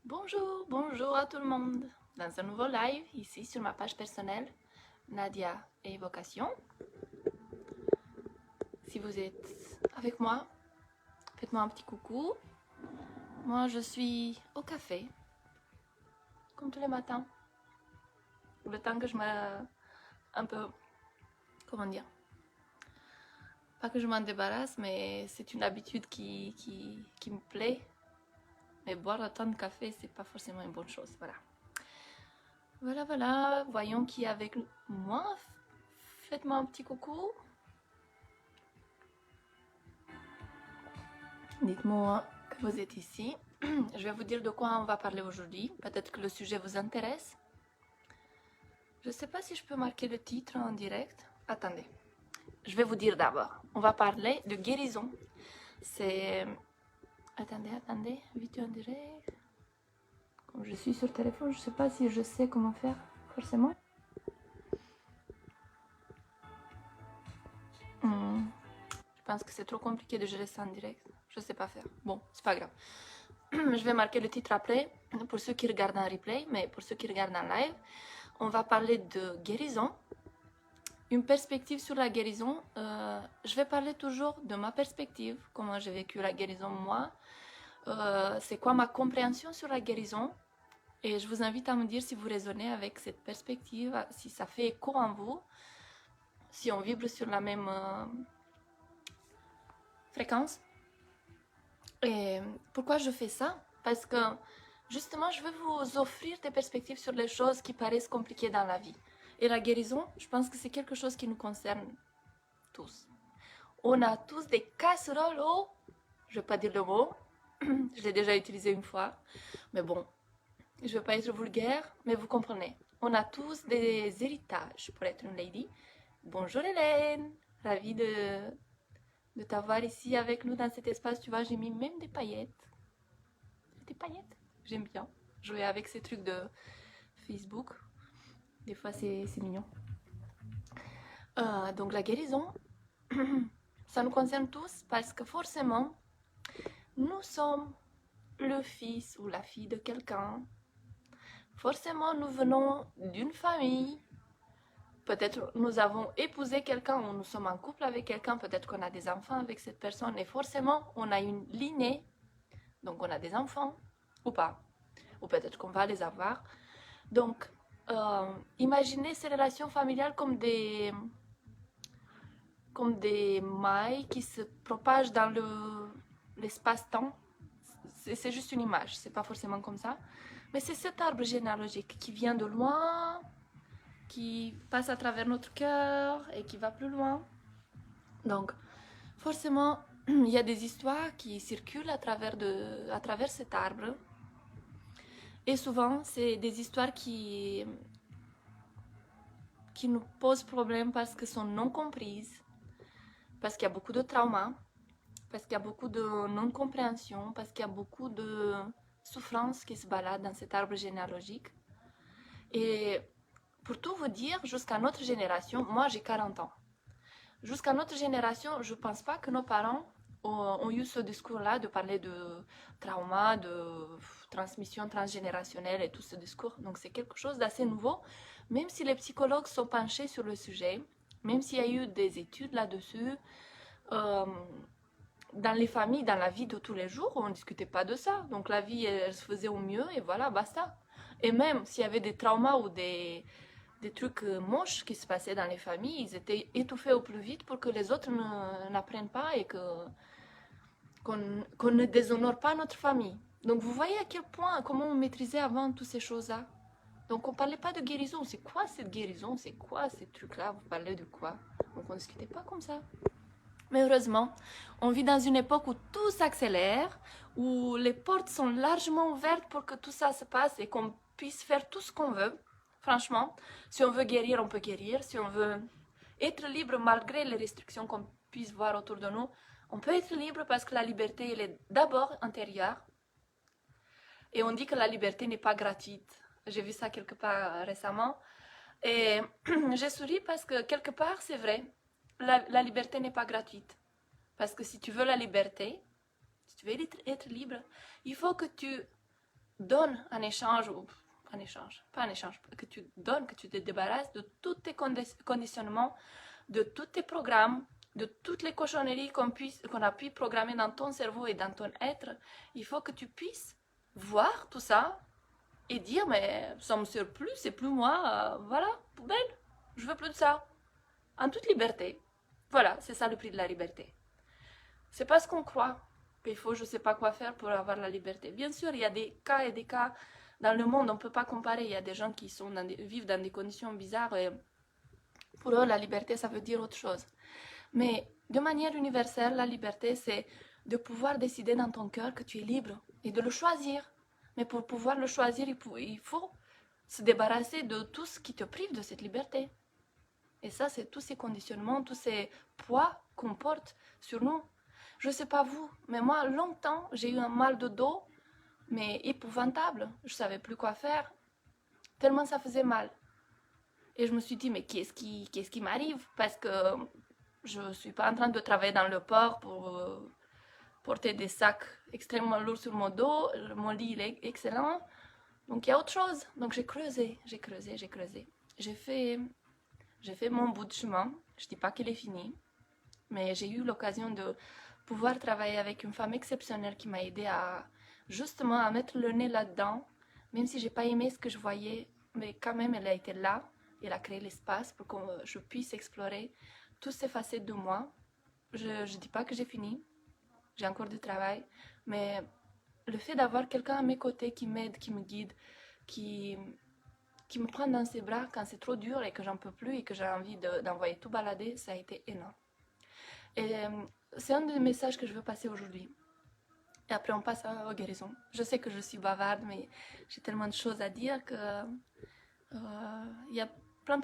Bonjour, bonjour à tout le monde. Dans un nouveau live, ici sur ma page personnelle, Nadia et Vocation. Si vous êtes avec moi, faites-moi un petit coucou. Moi, je suis au café, comme tous les matins. Le temps que je me... un peu... comment dire? Pas que je m'en débarrasse, mais c'est une habitude qui me plaît. Mais boire autant de café, c'est pas forcément une bonne chose, voilà. Voilà, voyons qui est avec moi. Faites-moi un petit coucou. Dites-moi que vous êtes ici. Je vais vous dire de quoi on va parler aujourd'hui. Peut-être que le sujet vous intéresse. Je ne sais pas si je peux marquer le titre en direct. Attendez. Je vais vous dire d'abord. On va parler de guérison. C'est... Attendez. Vite en direct. Comme je suis sur le téléphone, je ne sais pas si je sais comment faire forcément. Je pense que c'est trop compliqué de gérer ça en direct. Je ne sais pas faire. Bon, c'est pas grave. Je vais marquer le titre après pour ceux qui regardent en replay, mais pour ceux qui regardent en live, on va parler de guérison. Une perspective sur la guérison. Je vais parler toujours de ma perspective, comment j'ai vécu la guérison moi. C'est quoi ma compréhension sur la guérison. Et je vous invite à me dire si vous raisonnez avec cette perspective, si ça fait écho en vous, si on vibre sur la même fréquence. Et pourquoi je fais ça? Parce que justement, je veux vous offrir des perspectives sur les choses qui paraissent compliquées dans la vie. Et la guérison, je pense que c'est quelque chose qui nous concerne tous. On a tous des casseroles au... Je ne vais pas dire le mot, je l'ai déjà utilisé une fois, mais bon, je ne vais pas être vulgaire, mais vous comprenez. On a tous des héritages pour être une lady. Bonjour Hélène, ravie de t'avoir ici avec nous dans cet espace. Tu vois, j'ai mis même des paillettes. Des paillettes, j'aime bien jouer avec ces trucs de Facebook. Des fois, c'est mignon. Donc la guérison, ça nous concerne tous parce que forcément, nous sommes le fils ou la fille de quelqu'un. Forcément, nous venons d'une famille. Peut-être nous avons épousé quelqu'un ou nous sommes en couple avec quelqu'un. Peut-être qu'on a des enfants avec cette personne. Et forcément, on a une lignée. Donc, on a des enfants ou pas. Ou peut-être qu'on va les avoir. Donc, imaginez ces relations familiales comme des mailles qui se propagent dans l'espace-temps. C'est juste une image, c'est pas forcément comme ça. Mais c'est cet arbre généalogique qui vient de loin, qui passe à travers notre cœur et qui va plus loin. Donc, forcément, il y a des histoires qui circulent à travers cet arbre. Et souvent, c'est des histoires qui nous posent problème parce qu'elles sont non comprises, parce qu'il y a beaucoup de traumas, parce qu'il y a beaucoup de non-compréhension, parce qu'il y a beaucoup de souffrance qui se balade dans cet arbre généalogique. Et pour tout vous dire, jusqu'à notre génération, moi j'ai 40 ans, jusqu'à notre génération, je ne pense pas que nos parents ont eu ce discours-là de parler de trauma, de transmission transgénérationnelle et tout ce discours. Donc c'est quelque chose d'assez nouveau, même si les psychologues sont penchés sur le sujet, même s'il y a eu des études là-dessus. Dans les familles, dans la vie de tous les jours, on ne discutait pas de ça. Donc la vie, elle se faisait au mieux et voilà, basta. Et même s'il y avait des traumas ou des trucs moches qui se passaient dans les familles, ils étaient étouffés au plus vite pour que les autres n'apprennent pas et qu'on ne déshonore pas notre famille. Donc vous voyez à quel point, comment on maîtrisait avant toutes ces choses-là. Donc on ne parlait pas de guérison. C'est quoi cette guérison? C'est quoi ces trucs-là? Vous parlez de quoi? Donc on ne discutait pas comme ça. Mais heureusement, on vit dans une époque où tout s'accélère, où les portes sont largement ouvertes pour que tout ça se passe et qu'on puisse faire tout ce qu'on veut. Franchement, si on veut guérir, on peut guérir. Si on veut être libre malgré les restrictions qu'on puisse voir autour de nous, on peut être libre parce que la liberté, elle est d'abord intérieure. Et on dit que la liberté n'est pas gratuite. J'ai vu ça quelque part récemment. Et j'ai souri parce que quelque part, c'est vrai. La liberté n'est pas gratuite. Parce que si tu veux la liberté, si tu veux être libre, il faut que tu donnes en échange, ou en échange, pas en échange, que tu donnes, que tu te débarrasses de tous tes conditionnements, de tous tes programmes, de toutes les cochonneries qu'on a pu programmer dans ton cerveau et dans ton être. Il faut que tu puisses voir tout ça et dire, mais ça me sert plus, c'est plus moi, voilà, poubelle, je veux plus de ça. En toute liberté. Voilà, c'est ça le prix de la liberté. C'est pas ce qu'on croit, qu'il faut je sais pas quoi faire pour avoir la liberté. Bien sûr, il y a des cas et des cas dans le monde, on ne peut pas comparer. Il y a des gens qui sont vivent dans des conditions bizarres et pour eux, la liberté, ça veut dire autre chose. Mais de manière universelle, la liberté, c'est de pouvoir décider dans ton cœur que tu es libre et de le choisir. Mais pour pouvoir le choisir, il faut se débarrasser de tout ce qui te prive de cette liberté. Et ça, c'est tous ces conditionnements, tous ces poids qu'on porte sur nous. Je ne sais pas vous, mais moi, longtemps, j'ai eu un mal de dos, mais épouvantable. Je ne savais plus quoi faire, tellement ça faisait mal. Et je me suis dit, mais qu'est-ce qui m'arrive? Parce que je ne suis pas en train de travailler dans le port pour porter des sacs extrêmement lourds sur mon dos. Mon lit, il est excellent. Donc, il y a autre chose. Donc, j'ai creusé, j'ai creusé, j'ai creusé. J'ai fait mon bout de chemin. Je ne dis pas qu'il est fini, mais j'ai eu l'occasion de pouvoir travailler avec une femme exceptionnelle qui m'a aidé à justement à mettre le nez là-dedans, même si j'ai pas aimé ce que je voyais, mais quand même elle a été là, elle a créé l'espace pour que je puisse explorer toutes ces facettes de moi. Je ne dis pas que j'ai fini, j'ai encore du travail, mais le fait d'avoir quelqu'un à mes côtés qui m'aide, qui me guide, qui, qui me prend dans ses bras quand c'est trop dur et que j'en peux plus et que j'ai envie d'envoyer tout balader, ça a été énorme. Et c'est un des messages que je veux passer aujourd'hui. Et après, on passe aux guérisons. Je sais que je suis bavarde, mais j'ai tellement de choses à dire que il y a plein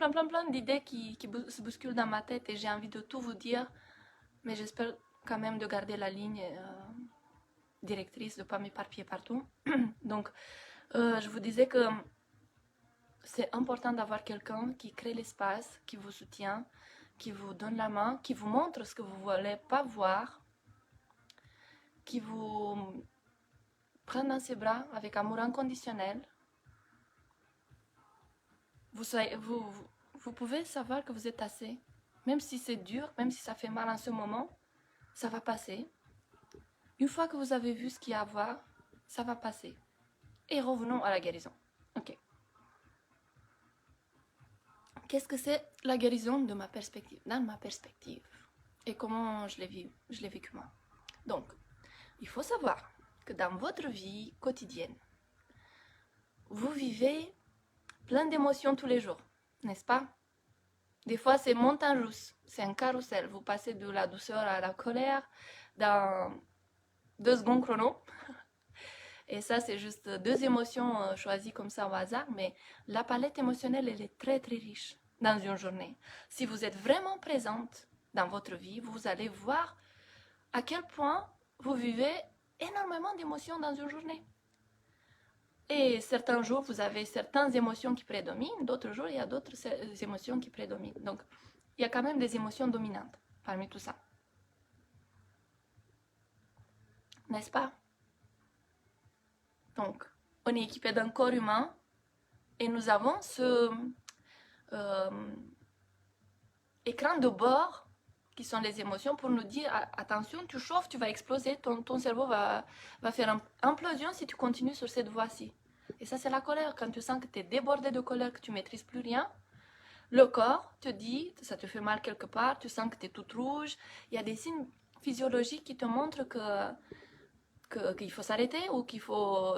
d'idées qui se bousculent dans ma tête et j'ai envie de tout vous dire, mais j'espère quand même de garder la ligne directrice, de ne pas m'éparpiller partout. Donc, je vous disais que c'est important d'avoir quelqu'un qui crée l'espace, qui vous soutient, qui vous donne la main, qui vous montre ce que vous ne voulez pas voir, qui vous prend dans ses bras avec amour inconditionnel. Vous pouvez savoir que vous êtes assez. Même si c'est dur, même si ça fait mal en ce moment, ça va passer. Une fois que vous avez vu ce qu'il y a à voir, ça va passer. Et revenons à la guérison. Ok. Qu'est-ce que c'est la guérison de ma perspective, dans ma perspective? Et comment je l'ai vécu moi? Donc, il faut savoir que dans votre vie quotidienne, vous vivez plein d'émotions tous les jours, n'est-ce pas? Des fois, c'est montagne russe, c'est un carrousel. Vous passez de la douceur à la colère dans 2 secondes chrono. Et ça, c'est juste 2 émotions choisies comme ça au hasard, mais la palette émotionnelle, elle est très très riche dans une journée. Si vous êtes vraiment présente dans votre vie, vous allez voir à quel point vous vivez énormément d'émotions dans une journée. Et certains jours, vous avez certaines émotions qui prédominent, d'autres jours, il y a d'autres émotions qui prédominent. Donc, il y a quand même des émotions dominantes parmi tout ça. N'est-ce pas? Donc, on est équipé d'un corps humain et nous avons ce écran de bord qui sont les émotions pour nous dire attention, tu chauffes, tu vas exploser, ton cerveau va faire une implosion si tu continues sur cette voie-ci. Et ça, c'est la colère. Quand tu sens que tu es débordé de colère, que tu maîtrises plus rien, le corps te dit, ça te fait mal quelque part, tu sens que tu es toute rouge. Il y a des signes physiologiques qui te montrent qu'il faut s'arrêter ou qu'il faut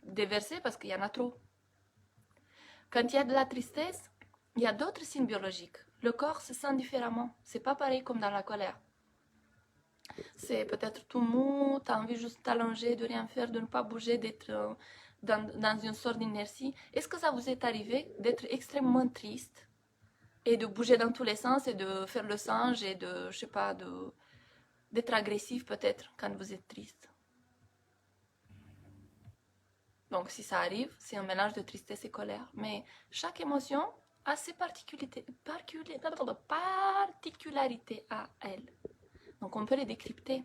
déverser parce qu'il y en a trop. Quand il y a de la tristesse, il y a d'autres signes biologiques. Le corps se sent différemment. C'est pas pareil comme dans la colère. C'est peut-être tout mou, tu as envie juste de t'allonger, de rien faire, de ne pas bouger, d'être dans une sorte d'inertie. Est-ce que ça vous est arrivé d'être extrêmement triste et de bouger dans tous les sens et de faire le singe et de, je sais pas, d'être agressif peut-être quand vous êtes triste? Donc si ça arrive, c'est un mélange de tristesse et colère. Mais chaque émotion a ses particularités à elle. Donc on peut les décrypter.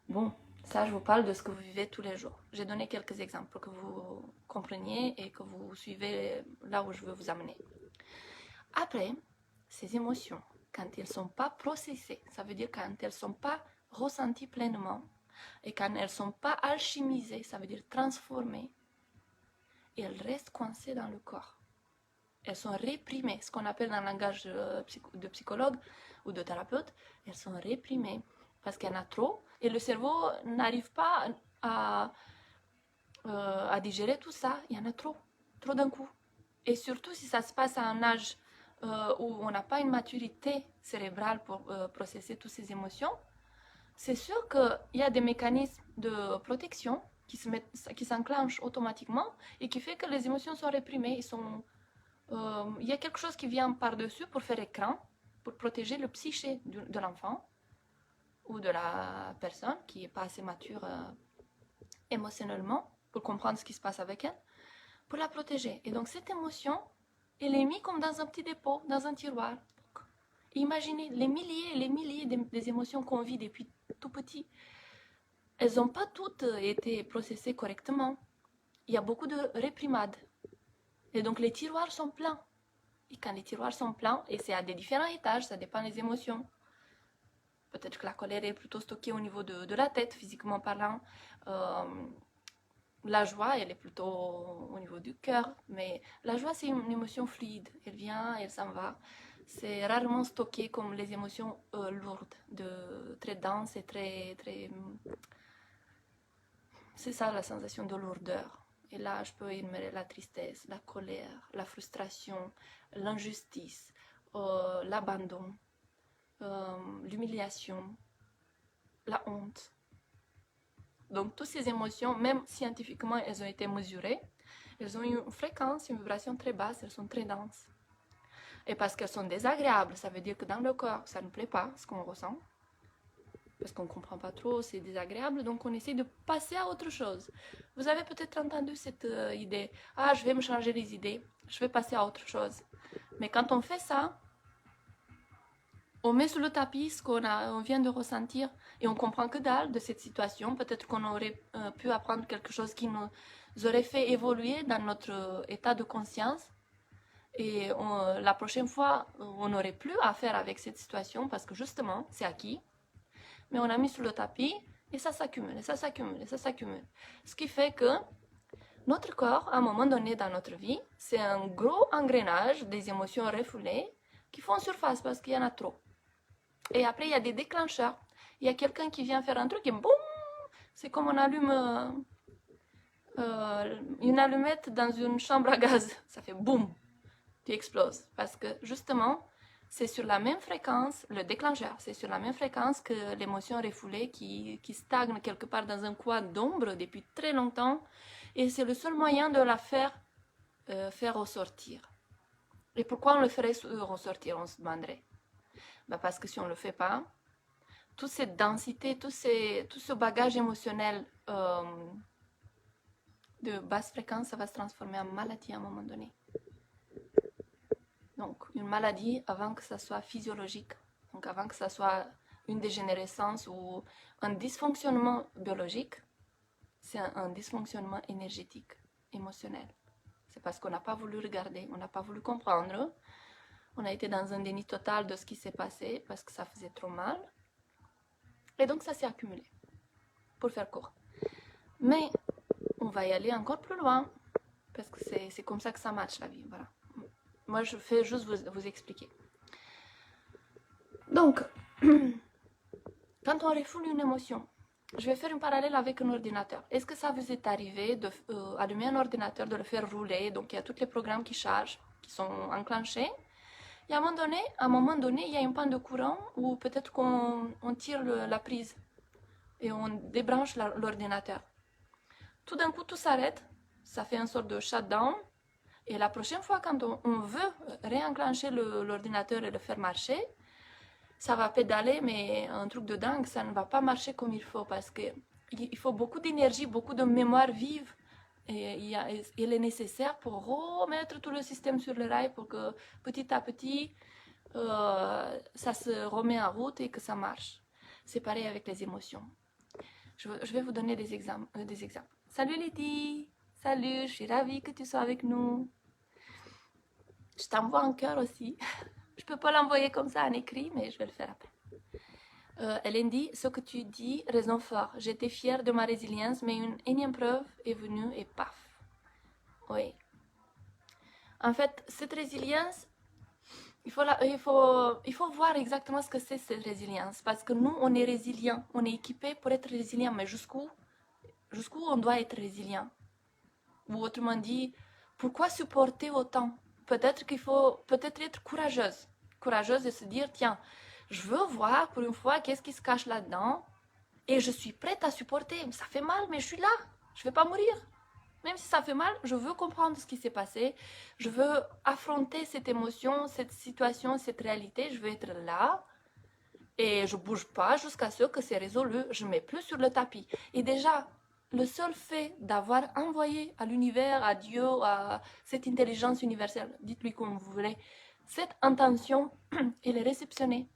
Bon, Ça, je vous parle de ce que vous vivez tous les jours. J'ai donné quelques exemples pour que vous compreniez et que vous suivez là où je veux vous amener. Après, ces émotions, quand elles ne sont pas processées, ça veut dire quand elles ne sont pas ressenties pleinement et quand elles ne sont pas alchimisées, ça veut dire transformées, elles restent coincées dans le corps. Elles sont réprimées, ce qu'on appelle dans le langage de psychologue ou de thérapeute, elles sont réprimées parce qu'il y en a trop et le cerveau n'arrive pas à digérer tout ça. Il y en a trop d'un coup. Et surtout si ça se passe à un âge où on n'a pas une maturité cérébrale pour processer toutes ces émotions, c'est sûr qu'il y a des mécanismes de protection qui s'enclenchent automatiquement et qui fait que les émotions sont réprimées. Il y a quelque chose qui vient par-dessus pour faire écran, pour protéger le psyché de l'enfant ou de la personne qui n'est pas assez mature émotionnellement pour comprendre ce qui se passe avec elle, pour la protéger. Et donc cette émotion, elle est mise comme dans un petit dépôt, dans un tiroir. Donc, imaginez les milliers et les milliers des émotions qu'on vit depuis tout petit. Elles n'ont pas toutes été processées correctement. Il y a beaucoup de réprimades. Et donc les tiroirs sont pleins. Et quand les tiroirs sont pleins, et c'est à des différents étages, ça dépend des émotions. Peut-être que la colère est plutôt stockée au niveau de la tête, physiquement parlant. La joie, elle est plutôt au niveau du cœur. Mais la joie, c'est une émotion fluide. Elle vient, elle s'en va. C'est rarement stocké comme les émotions lourdes, très denses et très... C'est ça la sensation de lourdeur. Et là, je peux énumérer la tristesse, la colère, la frustration, l'injustice, l'abandon, l'humiliation, la honte. Donc, toutes ces émotions, même scientifiquement, elles ont été mesurées. Elles ont une fréquence, une vibration très basse, elles sont très denses. Et parce qu'elles sont désagréables, ça veut dire que dans le corps, ça ne plaît pas ce qu'on ressent. Parce qu'on ne comprend pas trop, c'est désagréable, donc on essaie de passer à autre chose. Vous avez peut-être entendu cette idée, ah, je vais me changer les idées, je vais passer à autre chose. Mais quand on fait ça, on met sous le tapis ce on vient de ressentir et on comprend que dalle de cette situation. Peut-être qu'on aurait pu apprendre quelque chose qui nous aurait fait évoluer dans notre état de conscience. Et la prochaine fois, on n'aurait plus à faire avec cette situation parce que justement, c'est acquis. Mais on a mis sur le tapis et ça s'accumule, et ça s'accumule, et ça s'accumule. Ce qui fait que notre corps, à un moment donné dans notre vie, c'est un gros engrenage des émotions refoulées qui font surface parce qu'il y en a trop. Et après, il y a des déclencheurs. Il y a quelqu'un qui vient faire un truc et boum, c'est comme on allume une allumette dans une chambre à gaz. Ça fait boum, tu exploses. Parce que justement, c'est sur la même fréquence, le déclencheur, c'est sur la même fréquence que l'émotion refoulée qui stagne quelque part dans un coin d'ombre depuis très longtemps. Et c'est le seul moyen de la faire ressortir. Et pourquoi on le ferait ressortir, on se demanderait. Parce que si on ne le fait pas, toute cette densité, tout ce bagage émotionnel de basse fréquence, ça va se transformer en maladie à un moment donné. Donc, une maladie avant que ça soit physiologique, donc avant que ça soit une dégénérescence ou un dysfonctionnement biologique, c'est un dysfonctionnement énergétique, émotionnel. C'est parce qu'on n'a pas voulu regarder, on n'a pas voulu comprendre, on a été dans un déni total de ce qui s'est passé parce que ça faisait trop mal. Et donc ça s'est accumulé, pour faire court. Mais on va y aller encore plus loin, parce que c'est comme ça que ça marche la vie, voilà. Moi, je fais juste vous expliquer. Donc, quand on refoule une émotion, je vais faire un parallèle avec un ordinateur. Est-ce que ça vous est arrivé d'allumer un ordinateur, de le faire rouler, donc il y a tous les programmes qui chargent, qui sont enclenchés, et à un moment donné, il y a une panne de courant, ou peut-être qu'on tire la prise, et on débranche l'ordinateur. Tout d'un coup, tout s'arrête, ça fait une sorte de shutdown, et la prochaine fois, quand on veut réenclencher l'ordinateur et le faire marcher, ça va pédaler, mais un truc de dingue, ça ne va pas marcher comme il faut, parce qu'il faut beaucoup d'énergie, beaucoup de mémoire vive, et il est nécessaire pour remettre tout le système sur le rail pour que petit à petit, ça se remet en route et que ça marche. C'est pareil avec les émotions. Je vais vous donner des exemples. Salut Lydie! Salut, je suis ravie que tu sois avec nous. Je t'envoie un cœur aussi. Je peux pas l'envoyer comme ça en écrit, mais je vais le faire après. Hélène dit, ce que tu dis résonne fort. J'étais fière de ma résilience, mais une énième preuve est venue et paf. Oui. En fait, cette résilience, il faut voir exactement ce que c'est cette résilience. Parce que nous, on est résilient. On est équipé pour être résilient. Mais jusqu'où on doit être résilient? Ou autrement dit, pourquoi supporter autant? Peut-être qu'il faut être courageuse. Courageuse de se dire, tiens, je veux voir pour une fois qu'est-ce qui se cache là-dedans. Et je suis prête à supporter. Ça fait mal, mais je suis là. Je ne vais pas mourir. Même si ça fait mal, je veux comprendre ce qui s'est passé. Je veux affronter cette émotion, cette situation, cette réalité. Je veux être là. Et je ne bouge pas jusqu'à ce que c'est résolu. Je ne mets plus sur le tapis. Et déjà, le seul fait d'avoir envoyé à l'univers, à Dieu, à cette intelligence universelle, dites-lui comme vous voulez, cette intention, elle est réceptionnée.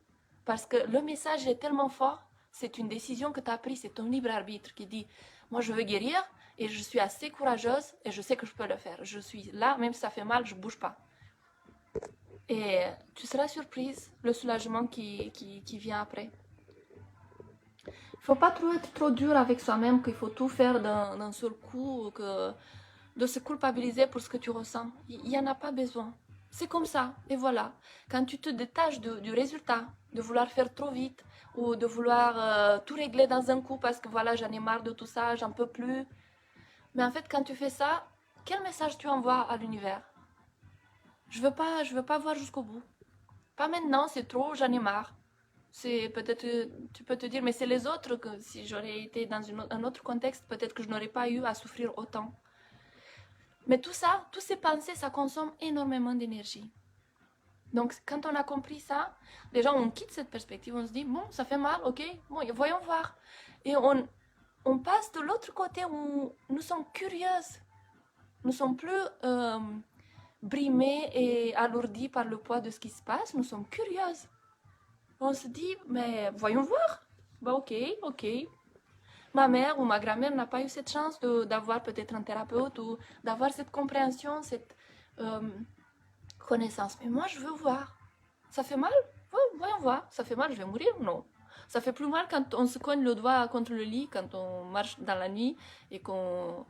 Parce que le message est tellement fort, c'est une décision que tu as prise, c'est ton libre arbitre qui dit, moi je veux guérir et je suis assez courageuse et je sais que je peux le faire. Je suis là, même si ça fait mal, je ne bouge pas. Et tu seras surprise, le soulagement qui vient après. Il ne faut pas être trop dur avec soi-même, qu'il faut tout faire d'un seul coup, de se culpabiliser pour ce que tu ressens. Il n'y en a pas besoin. C'est comme ça, et voilà. Quand tu te détaches du résultat, de vouloir faire trop vite, ou de vouloir tout régler dans un coup parce que voilà, j'en ai marre de tout ça, j'en peux plus. Mais en fait, quand tu fais ça, quel message tu envoies à l'univers? Je veux pas voir jusqu'au bout. Pas maintenant, c'est trop, j'en ai marre. C'est peut-être, tu peux te dire, mais c'est les autres que si j'aurais été dans un autre contexte, peut-être que je n'aurais pas eu à souffrir autant. Mais tout ça, toutes ces pensées, ça consomme énormément d'énergie. Donc, quand on a compris ça, déjà, on quitte cette perspective, on se dit, bon, ça fait mal, ok, bon, voyons voir. Et on passe de l'autre côté où nous sommes curieuses. Nous sommes plus brimés et alourdis par le poids de ce qui se passe, nous sommes curieuses. On se dit, mais voyons voir. Bah, ok. Ma mère ou ma grand-mère n'a pas eu cette chance d'avoir peut-être un thérapeute ou d'avoir cette compréhension, cette connaissance. Mais moi, je veux voir. Ça fait mal? Voyons voir. Ça fait mal, je vais mourir? Non. Ça fait plus mal quand on se cogne le doigt contre le lit, quand on marche dans la nuit et qu'on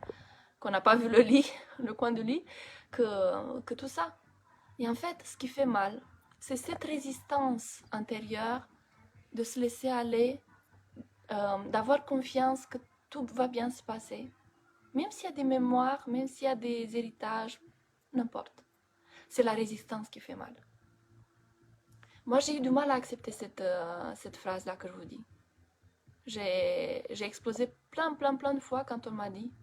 n'a pas vu le lit, le coin du lit, que tout ça. Et en fait, ce qui fait mal, c'est cette résistance intérieure de se laisser aller, d'avoir confiance que tout va bien se passer. Même s'il y a des mémoires, même s'il y a des héritages, n'importe. C'est la résistance qui fait mal. Moi, j'ai eu du mal à accepter cette phrase-là que je vous dis. J'ai explosé plein de fois quand on m'a dit.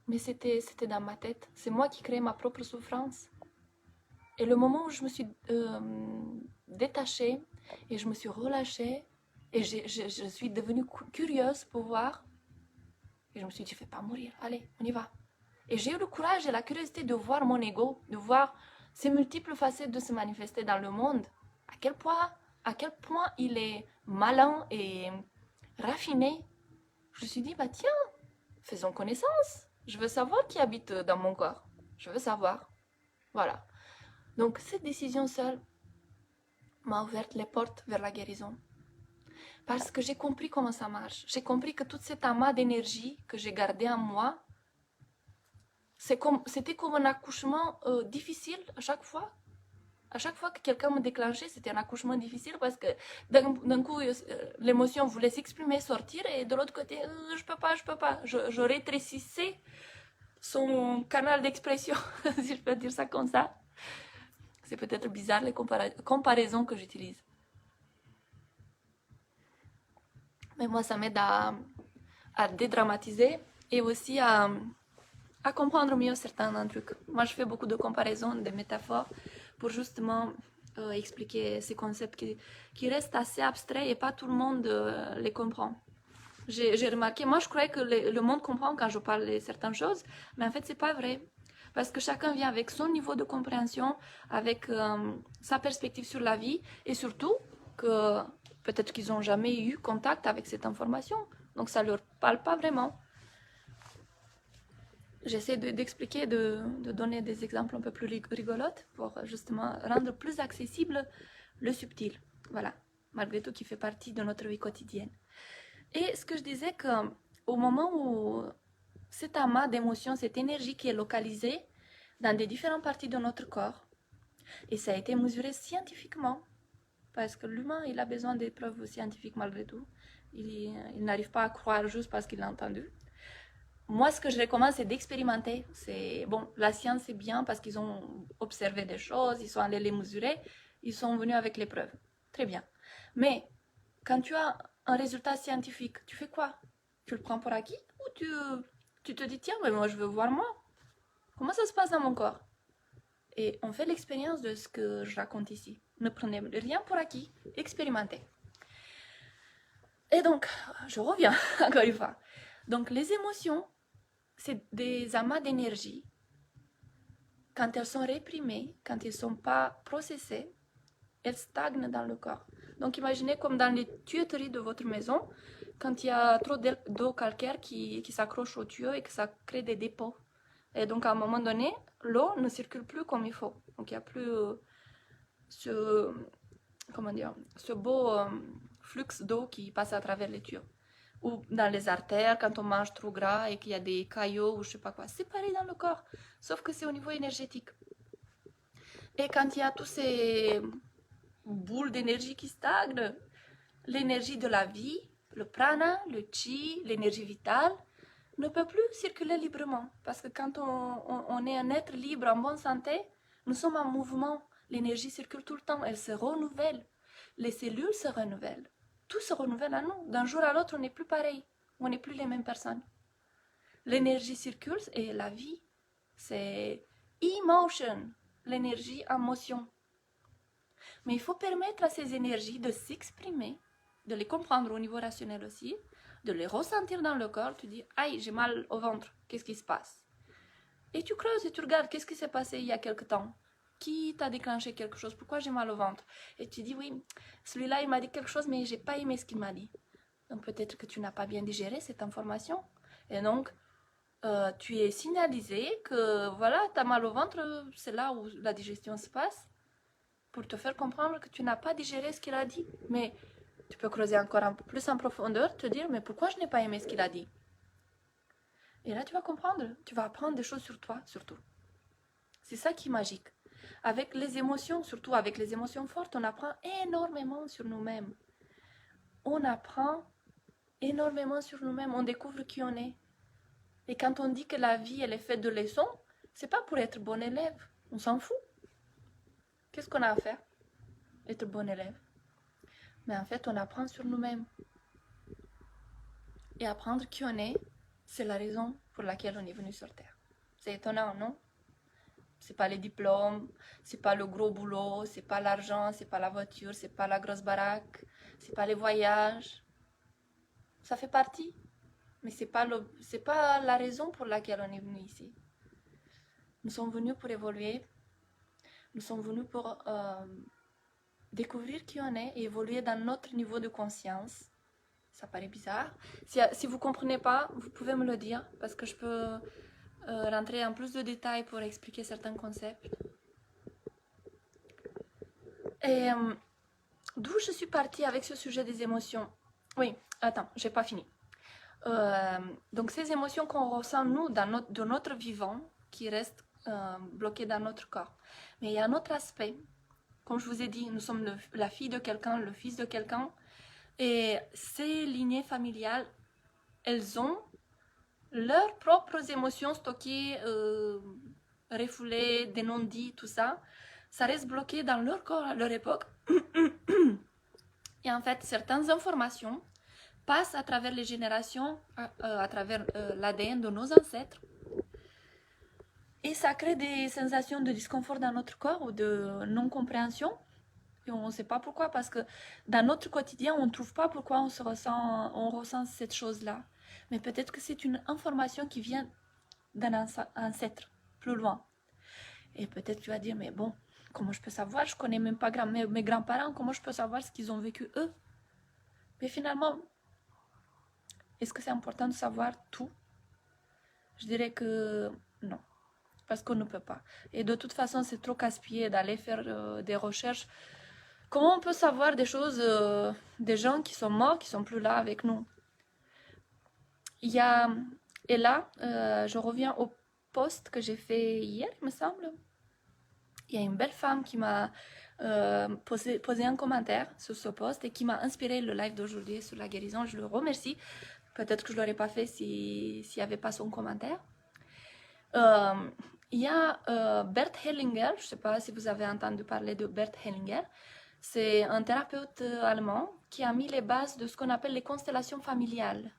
Mais c'était dans ma tête. C'est moi qui créais ma propre souffrance. Et le moment où je me suis détachée et je me suis relâchée et je suis devenue curieuse pour voir, et je me suis dit, je ne vais pas mourir, allez, on y va. Et j'ai eu le courage et la curiosité de voir mon ego, de voir ces multiples facettes de se manifester dans le monde. À quel point il est malin et raffiné. Je me suis dit, bah tiens, faisons connaissance. Je veux savoir qui habite dans mon corps. Je veux savoir. Voilà. Donc cette décision seule m'a ouvert les portes vers la guérison. Parce que j'ai compris comment ça marche. J'ai compris que tout cet amas d'énergie que j'ai gardé en moi, c'était comme un accouchement difficile à chaque fois. À chaque fois que quelqu'un me déclenchait, c'était un accouchement difficile parce que d'un coup, l'émotion voulait s'exprimer, sortir, et de l'autre côté, je peux pas. Je rétrécissais son canal d'expression, si je peux dire ça comme ça. C'est peut-être bizarre les comparaisons que j'utilise. Mais moi, ça m'aide à dédramatiser et aussi à comprendre mieux certains trucs. Moi, je fais beaucoup de comparaisons, de métaphores pour justement expliquer ces concepts qui restent assez abstraits et pas tout le monde les comprend. J'ai remarqué, moi je croyais que le monde comprend quand je parle de certaines choses, mais en fait c'est pas vrai. Parce que chacun vient avec son niveau de compréhension, avec sa perspective sur la vie, et surtout que peut-être qu'ils n'ont jamais eu contact avec cette information, Donc ça ne leur parle pas vraiment. J'essaie d'expliquer, de donner des exemples un peu plus rigolotes pour justement rendre plus accessible le subtil. Voilà, malgré tout qui fait partie de notre vie quotidienne. Et ce que je disais qu'au moment où cet amas d'émotions, cette énergie qui est localisée dans des différentes parties de notre corps, et ça a été mesuré scientifiquement, parce que l'humain, il a besoin des preuves scientifiques malgré tout. Il n'arrive pas à croire juste parce qu'il l'a entendu. Moi, ce que je recommande, c'est d'expérimenter. Bon, la science, c'est bien parce qu'ils ont observé des choses, ils sont allés les mesurer, ils sont venus avec les preuves. Très bien. Mais quand tu as un résultat scientifique, tu fais quoi? Tu le prends pour acquis ou tu te dis, tiens, mais moi, je veux voir moi. Comment ça se passe dans mon corps? Et on fait l'expérience de ce que je raconte ici. Ne prenez rien pour acquis, expérimentez. Et donc, je reviens encore une fois. Donc, les émotions, c'est des amas d'énergie. Quand elles sont réprimées, quand elles ne sont pas processées, elles stagnent dans le corps. Donc, imaginez comme dans les tuyauteries de votre maison, quand il y a trop d'eau calcaire qui s'accroche au tuyau et que ça crée des dépôts. Et donc, à un moment donné, l'eau ne circule plus comme il faut. Donc, il n'y a plus ce beau flux d'eau qui passe à travers les tuyaux. Ou dans les artères, quand on mange trop gras et qu'il y a des caillots ou je sais pas quoi. C'est pareil dans le corps, sauf que c'est au niveau énergétique. Et quand il y a tous ces boules d'énergie qui stagnent, l'énergie de la vie, le prana, le chi, l'énergie vitale, ne peut plus circuler librement. Parce que quand on est un être libre, en bonne santé, nous sommes en mouvement. L'énergie circule tout le temps, elle se renouvelle. Les cellules se renouvellent. Tout se renouvelle à nous. D'un jour à l'autre, on n'est plus pareil. On n'est plus les mêmes personnes. L'énergie circule et la vie, c'est emotion, l'énergie en motion. Mais il faut permettre à ces énergies de s'exprimer, de les comprendre au niveau rationnel aussi, de les ressentir dans le corps. Tu dis, aïe, j'ai mal au ventre, qu'est-ce qui se passe? Et tu creuses et tu regardes, qu'est-ce qui s'est passé il y a quelque temps? Qui t'a déclenché quelque chose? Pourquoi j'ai mal au ventre? Et tu dis, oui, celui-là, il m'a dit quelque chose, mais j'ai pas aimé ce qu'il m'a dit. Donc peut-être que tu n'as pas bien digéré cette information. Et donc, tu es signalisé que, voilà, tu as mal au ventre, c'est là où la digestion se passe, pour te faire comprendre que tu n'as pas digéré ce qu'il a dit. Mais tu peux creuser encore un peu plus en profondeur, te dire, mais pourquoi je n'ai pas aimé ce qu'il a dit? Et là, tu vas comprendre, tu vas apprendre des choses sur toi, surtout. C'est ça qui est magique. Avec les émotions, surtout avec les émotions fortes, on apprend énormément sur nous-mêmes. On apprend énormément sur nous-mêmes, on découvre qui on est. Et quand on dit que la vie, elle est faite de leçons, c'est pas pour être bon élève, on s'en fout. Qu'est-ce qu'on a à faire? Être bon élève. Mais en fait, on apprend sur nous-mêmes. Et apprendre qui on est, c'est la raison pour laquelle on est venu sur Terre. C'est étonnant, non? C'est pas les diplômes, c'est pas le gros boulot, c'est pas l'argent, c'est pas la voiture, c'est pas la grosse baraque, c'est pas les voyages. Ça fait partie, mais c'est pas la raison pour laquelle on est venu ici. Nous sommes venus pour évoluer, nous sommes venus pour découvrir qui on est et évoluer dans notre niveau de conscience. Ça paraît bizarre. Si vous ne comprenez pas, vous pouvez me le dire parce que je peux rentrer en plus de détails pour expliquer certains concepts. Et d'où je suis partie avec ce sujet des émotions? Oui, attends, j'ai pas fini. Donc ces émotions qu'on ressent nous de notre vivant qui restent bloquées dans notre corps. Mais il y a un autre aspect. Comme je vous ai dit, nous sommes la fille de quelqu'un, le fils de quelqu'un. Et ces lignées familiales, elles ont leurs propres émotions stockées, refoulées, des non-dits, tout ça. Ça reste bloqué dans leur corps à leur époque. Et en fait, certaines informations passent à travers les générations, à travers l'ADN de nos ancêtres. Et ça crée des sensations de disconfort dans notre corps ou de non-compréhension. Et on ne sait pas pourquoi, parce que dans notre quotidien, on ne trouve pas pourquoi on ressent cette chose-là. Mais peut-être que c'est une information qui vient d'un ancêtre, plus loin. Et peut-être tu vas dire, mais bon, comment je peux savoir? Je ne connais même pas mes grands-parents, comment je peux savoir ce qu'ils ont vécu eux? Mais finalement, Est-ce que c'est important de savoir tout? Je dirais que non, parce qu'on ne peut pas. Et de toute façon, c'est trop casse-pied d'aller faire des recherches. Comment on peut savoir des choses des gens qui sont morts, qui sont plus là avec nous? Il y a, et là, je reviens au post que j'ai fait hier, il me semble. Il y a une belle femme qui m'a posé un commentaire sur ce post et qui m'a inspiré le live d'aujourd'hui sur la guérison. Je le remercie. Peut-être que je ne l'aurais pas fait s'il n'y avait pas son commentaire. Il y a Bert Hellinger, je ne sais pas si vous avez entendu parler de Bert Hellinger. C'est un thérapeute allemand qui a mis les bases de ce qu'on appelle les constellations familiales.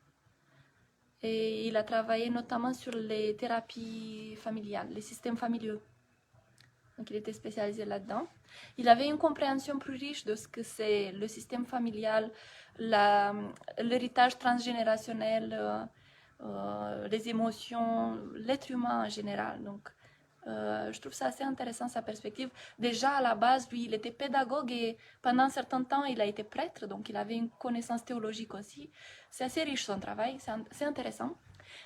Et il a travaillé notamment sur les thérapies familiales, les systèmes familiaux. Donc il était spécialisé là-dedans. Il avait une compréhension plus riche de ce que c'est le système familial, l'héritage transgénérationnel, les émotions, l'être humain en général. Donc je trouve ça assez intéressant, sa perspective. Déjà, à la base, lui, il était pédagogue et pendant un certain temps, il a été prêtre, donc il avait une connaissance théologique aussi. C'est assez riche son travail, c'est intéressant.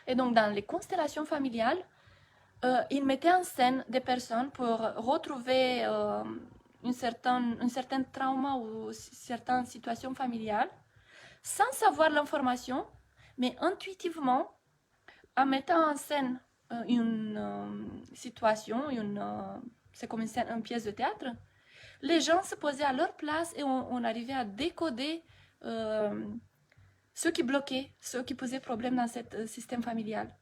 Et donc, dans les constellations familiales, il mettait en scène des personnes pour retrouver un certain trauma ou certaines situations familiales, sans savoir l'information, mais intuitivement, en mettant en scène une situation, c'est comme une pièce de théâtre, les gens se posaient à leur place et on arrivait à décoder ce qui bloquait, ce qui posait problème dans ce système familial.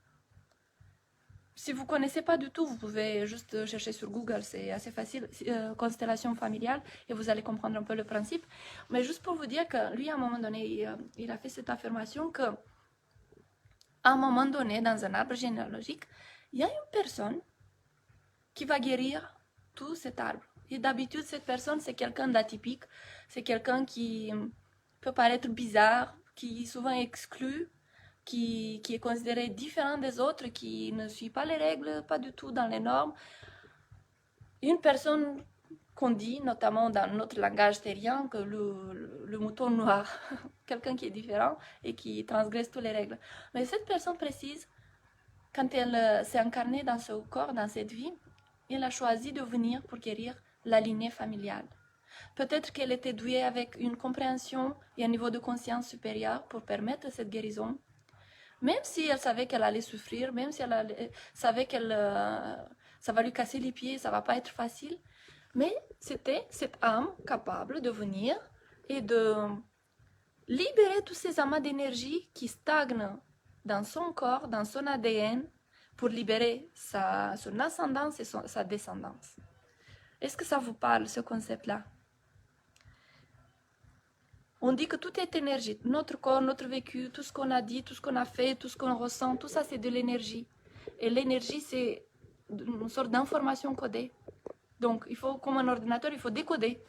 Si vous ne connaissez pas du tout, vous pouvez juste chercher sur Google, c'est assez facile, constellation familiale, et vous allez comprendre un peu le principe. Mais juste pour vous dire que lui, à un moment donné, il a fait cette affirmation que, à un moment donné, dans un arbre généalogique, il y a une personne qui va guérir tout cet arbre. Et d'habitude, cette personne, c'est quelqu'un d'atypique, c'est quelqu'un qui peut paraître bizarre, qui est souvent exclu, qui est considéré différent des autres, qui ne suit pas les règles, pas du tout dans les normes. Une personne qu'on dit, notamment dans notre langage terrien, que le mouton noir, quelqu'un qui est différent et qui transgresse toutes les règles. Mais cette personne précise, quand elle s'est incarnée dans ce corps, dans cette vie, elle a choisi de venir pour guérir la lignée familiale. Peut-être qu'elle était douée avec une compréhension et un niveau de conscience supérieur pour permettre cette guérison. Même si elle savait qu'elle allait souffrir, même si elle savait qu'elle ça va lui casser les pieds, ça va pas être facile, mais c'était cette âme capable de venir et de libérer tous ces amas d'énergie qui stagnent dans son corps, dans son ADN, pour libérer son ascendance et sa descendance. Est-ce que ça vous parle, ce concept-là? On dit que tout est énergie. Notre corps, notre vécu, tout ce qu'on a dit, tout ce qu'on a fait, tout ce qu'on ressent, tout ça, c'est de l'énergie. Et l'énergie, c'est une sorte d'information codée. Donc, il faut, comme un ordinateur, il faut décoder,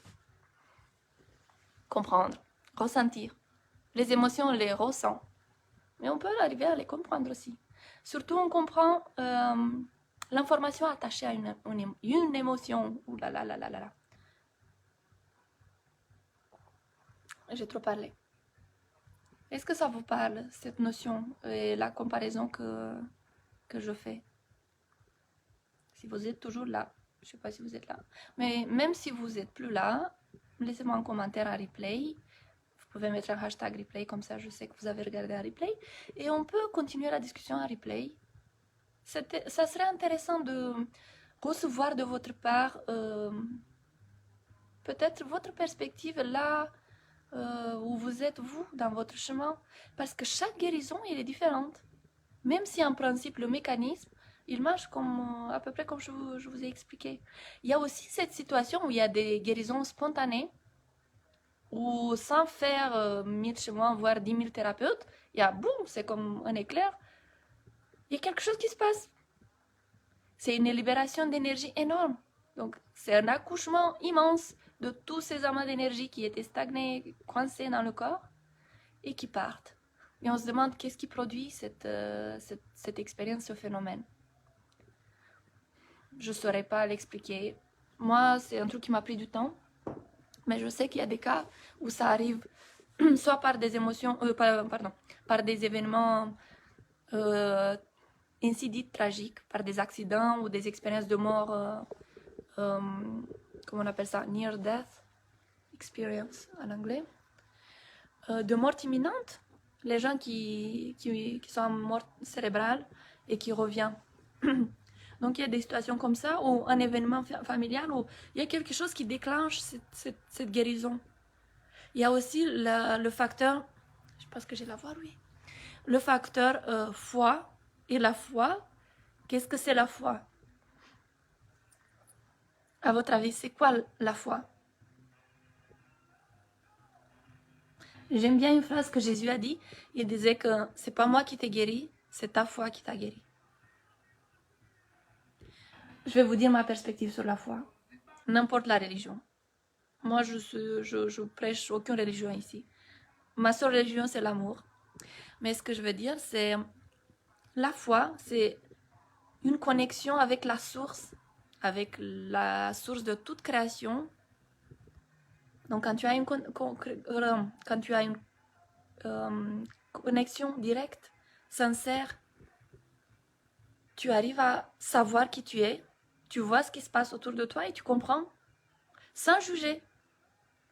comprendre, ressentir. Les émotions, on les ressent. Mais on peut arriver à les comprendre aussi. Surtout, on comprend l'information attachée à une émotion. Ouh là là là là là. J'ai trop parlé. Est-ce que ça vous parle, cette notion et la comparaison que je fais? Si vous êtes toujours là, je ne sais pas si vous êtes là, mais même si vous n'êtes plus là, laissez-moi un commentaire à replay. Vous pouvez mettre un hashtag replay, comme ça je sais que vous avez regardé un replay. Et on peut continuer la discussion à replay. Ça serait intéressant de recevoir de votre part peut-être votre perspective là où vous êtes, vous, dans votre chemin. Parce que chaque guérison, elle est différente. Même si en principe, le mécanisme, il marche comme, à peu près comme je vous ai expliqué. Il y a aussi cette situation où il y a des guérisons spontanées, où sans faire 1000 chemins, voire 10 000 thérapeutes, il y a boum, c'est comme un éclair. Il y a quelque chose qui se passe. C'est une libération d'énergie énorme. Donc, c'est un accouchement immense de tous ces amas d'énergie qui étaient stagnés, coincés dans le corps et qui partent. Et on se demande qu'est-ce qui produit cette expérience, ce phénomène. Je ne saurais pas l'expliquer. Moi, c'est un truc qui m'a pris du temps. Mais je sais qu'il y a des cas où ça arrive soit par des émotions, pardon, par des événements ainsi dits tragiques, par des accidents ou des expériences de mort, comment on appelle ça, near death experience en anglais, de mort imminente, les gens qui sont en mort cérébrale et qui reviennent. Donc il y a des situations comme ça, ou un événement familial, où il y a quelque chose qui déclenche cette guérison. Il y a aussi le facteur, je pense que j'ai la voix, oui, le facteur foi. Et la foi, qu'est-ce que c'est la foi? À votre avis, c'est quoi la foi? J'aime bien une phrase que Jésus a dit. Il disait que c'est pas moi qui t'ai guéri, c'est ta foi qui t'a guéri. Je vais vous dire ma perspective sur la foi. N'importe la religion. Moi, je prêche aucune religion ici. Ma seule religion, c'est l'amour. Mais ce que je veux dire, c'est la foi, c'est une connexion avec la source de toute création. Donc, quand tu as une connexion directe, sincère, tu arrives à savoir qui tu es, tu vois ce qui se passe autour de toi et tu comprends sans juger,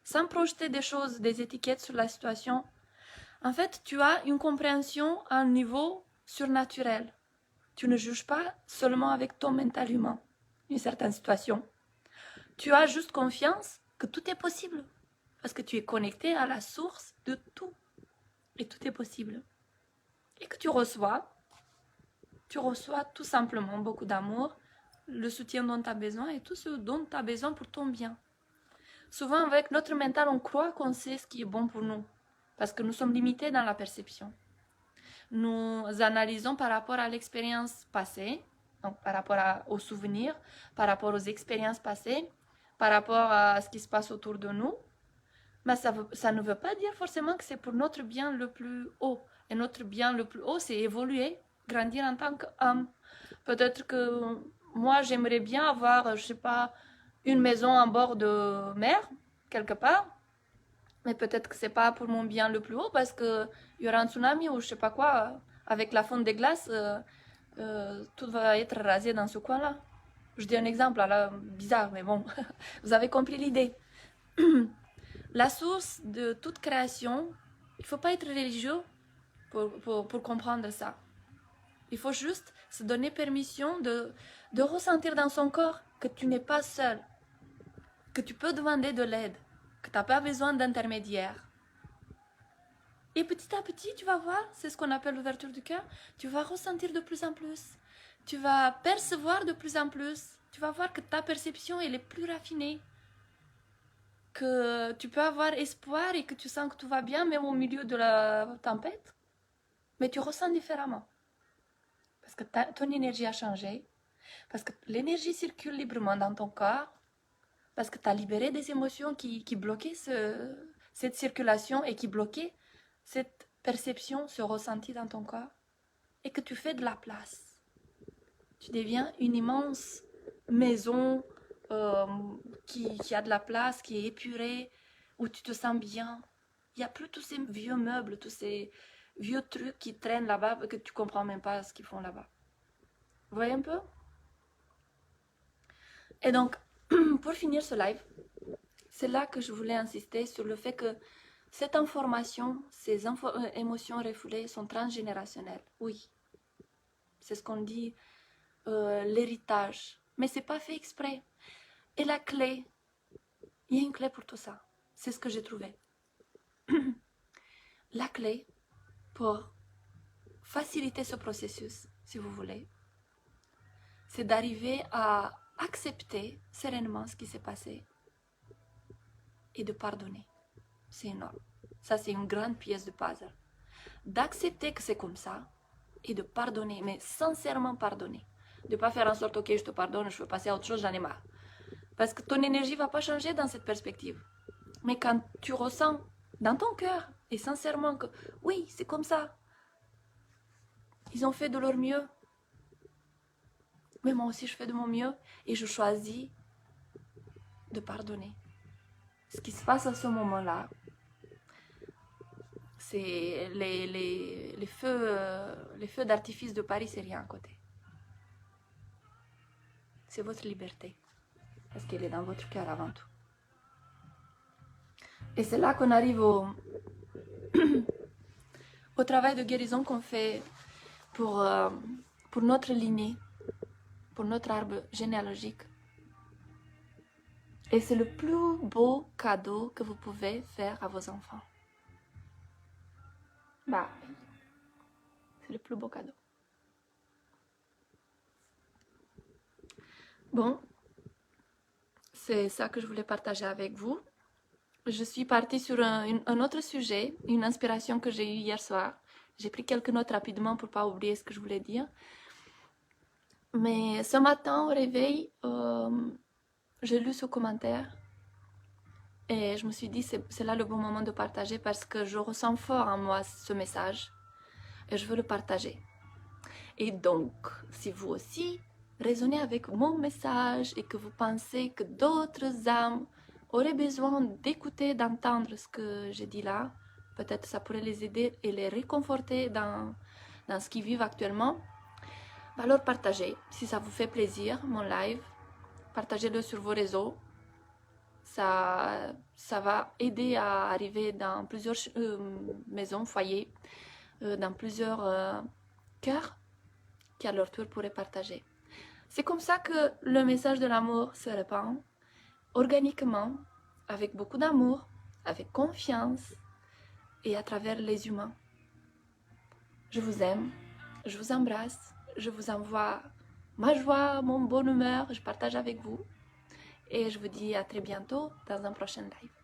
sans projeter des choses, des étiquettes sur la situation. En fait, tu as une compréhension à un niveau surnaturel. Tu ne juges pas seulement avec ton mental humain une certaine situation. Tu as juste confiance que tout est possible parce que tu es connecté à la source de tout et tout est possible. Et que tu reçois tout simplement beaucoup d'amour, le soutien dont tu as besoin et tout ce dont tu as besoin pour ton bien. Souvent, avec notre mental, on croit qu'on sait ce qui est bon pour nous parce que nous sommes limités dans la perception. Nous analysons par rapport à l'expérience passée, donc par rapport aux souvenirs, par rapport aux expériences passées, par rapport à ce qui se passe autour de nous. Mais ça ne veut pas dire forcément que c'est pour notre bien le plus haut. Et notre bien le plus haut, c'est évoluer, grandir en tant qu'homme. Peut-être que moi, j'aimerais bien avoir, je sais pas, une maison en bord de mer, quelque part. Mais peut-être que c'est pas pour mon bien le plus haut parce qu'il y aura un tsunami ou je sais pas quoi. Avec la fonte des glaces, tout va être rasé dans ce coin-là. Je dis un exemple, là, bizarre, mais bon, vous avez compris l'idée. La source de toute création, il ne faut pas être religieux pour comprendre ça. Il faut juste se donner permission de ressentir dans son corps que tu n'es pas seul, que tu peux demander de l'aide, que tu n'as pas besoin d'intermédiaire. Et petit à petit, tu vas voir, c'est ce qu'on appelle l'ouverture du cœur, tu vas ressentir de plus en plus, tu vas percevoir de plus en plus, tu vas voir que ta perception elle est plus raffinée, que tu peux avoir espoir et que tu sens que tout va bien même au milieu de la tempête, mais tu ressens différemment. Parce que ton énergie a changé, parce que l'énergie circule librement dans ton corps, parce que tu as libéré des émotions qui bloquaient cette circulation et qui bloquaient cette perception, ce ressenti dans ton corps, et que tu fais de la place. Tu deviens une immense maison qui a de la place, qui est épurée, où tu te sens bien. Il n'y a plus tous ces vieux meubles, tous ces vieux trucs qui traînent là-bas que tu ne comprends même pas ce qu'ils font là-bas. Vous voyez un peu? Et donc, pour finir ce live, c'est là que je voulais insister sur le fait que cette information, ces émotions refoulées sont transgénérationnelles. Oui, c'est ce qu'on dit, l'héritage. Mais c'est pas fait exprès. Et la clé, il y a une clé pour tout ça. C'est ce que j'ai trouvé. La clé pour faciliter ce processus, si vous voulez, c'est d'arriver à accepter sereinement ce qui s'est passé et de pardonner. C'est énorme. Ça, c'est une grande pièce de puzzle. D'accepter que c'est comme ça et de pardonner, mais sincèrement pardonner. De ne pas faire en sorte, ok, je te pardonne, je veux passer à autre chose, j'en ai marre. Parce que ton énergie ne va pas changer dans cette perspective. Mais quand tu ressens dans ton cœur et sincèrement que oui, c'est comme ça, ils ont fait de leur mieux, mais moi aussi je fais de mon mieux et je choisis de pardonner. Ce qui se passe à ce moment-là, c'est les feux d'artifice de Paris, c'est rien à côté. C'est votre liberté, parce qu'elle est dans votre cœur avant tout. Et c'est là qu'on arrive au travail de guérison qu'on fait pour notre lignée, pour notre arbre généalogique. Et c'est le plus beau cadeau que vous pouvez faire à vos enfants. Bah, c'est le plus beau cadeau. Bon, c'est ça que je voulais partager avec vous. Je suis partie sur un autre sujet, une inspiration que j'ai eue hier soir. J'ai pris quelques notes rapidement pour ne pas oublier ce que je voulais dire. Mais ce matin, au réveil, j'ai lu ce commentaire et je me suis dit c'est là le bon moment de partager parce que je ressens fort en moi ce message et je veux le partager. Et donc, si vous aussi résonnez avec mon message et que vous pensez que d'autres âmes auraient besoin d'écouter, d'entendre ce que j'ai dit là, peut-être ça pourrait les aider et les réconforter dans ce qu'ils vivent actuellement, alors partagez, si ça vous fait plaisir, mon live, partagez-le sur vos réseaux. Ça va aider à arriver dans plusieurs maisons, foyers, dans plusieurs cœurs qui à leur tour pourraient partager. C'est comme ça que le message de l'amour se répand, organiquement, avec beaucoup d'amour, avec confiance et à travers les humains. Je vous aime, je vous embrasse, je vous envoie ma joie, mon bonne humeur, je partage avec vous. Et je vous dis à très bientôt dans un prochain live.